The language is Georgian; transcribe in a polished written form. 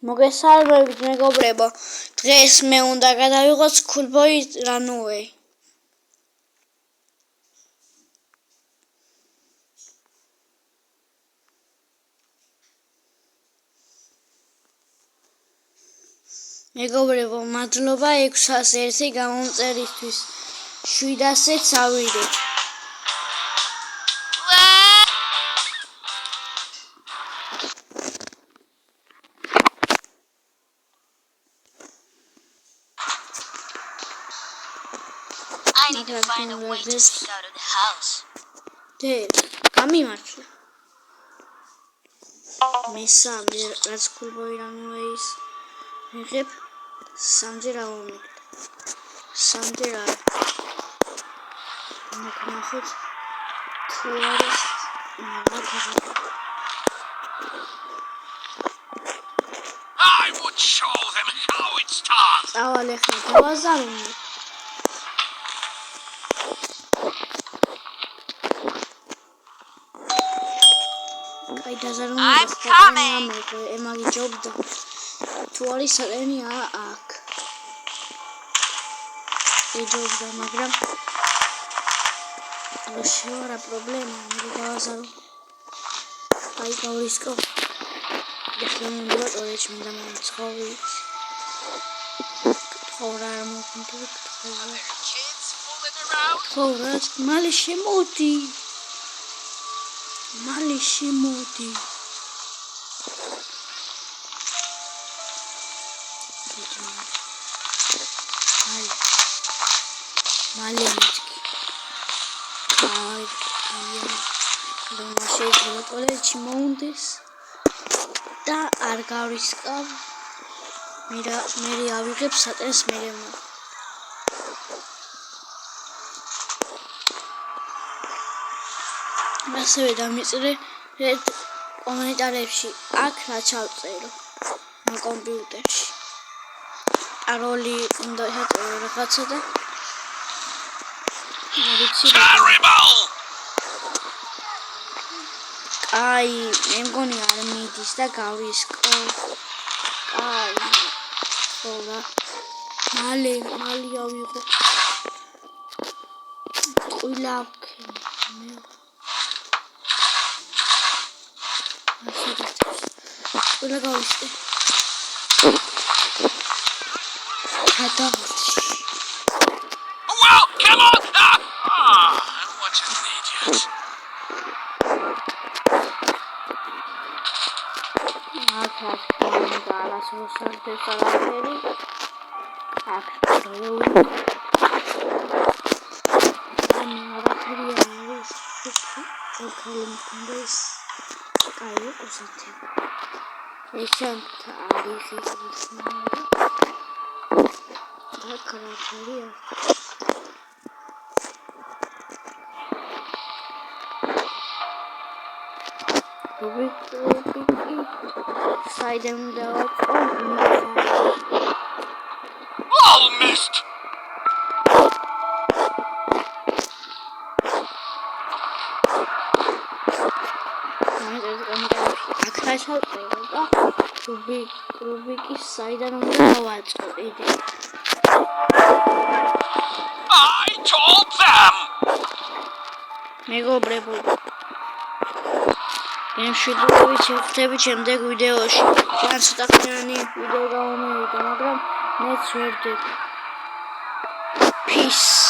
მოგესალმებით მეგობრებო, დღეს მე უნდა გადავიღოთ Schoolboy Runaway. მეგობრებო, მადლობა 601 გამომწერისთვის. 700-ით ავიდეთ. I need to find a way to sneak out of the house. გამიმართლა. მესამე რაც Schoolboy Runaway-ის მიღებ სამჯერ ავომიგდ. სამჯერ არ. ნახოთ თუ არის I would show them how it's done. წავალ ახლა დავაზარუნე. I'm coming. ემაგი ჯობდა. თუ არის საყენია აქ. ეჯობდა, მაგრამ შეარა პრობლემა, მე დავაზარო. აი გავრისკო. ეხლა მინდა წორეჩ მინდა მომცხოვით. ხორა მომდი. Kids fooling around. ხორა მალე შემოდი. მალე შემოდი. მალე მეთქი. აი, შეიძლება კოლეჯში მომდეს და არ გავრისკავ. მე ავიღებ სატრენს მერემა. ასევე დამიწერე კომენტარებში აქ რა ჩავწერო ამ კომპიუტერში. პაროლი უნდა ჩაწერო რაღაცა და აი, მე მგონი არ მიდის და გავრისკო. აი, ხოლა მალე ავიღო. ყვილა ვქენი. ყვილა გავისკე. Well, come on! I'm watching an idiot. All missed. რუბიკის საიდან უნდა დავაწყო იგი. I told them. მეგობრებო, გემშვიდობით შევხვდებით შემდეგ ვიდეოში. ძალიან ცოტა ხანი ვიდეო გამომივიდა, მაგრამ მეც ვერ ვდებ. Peace.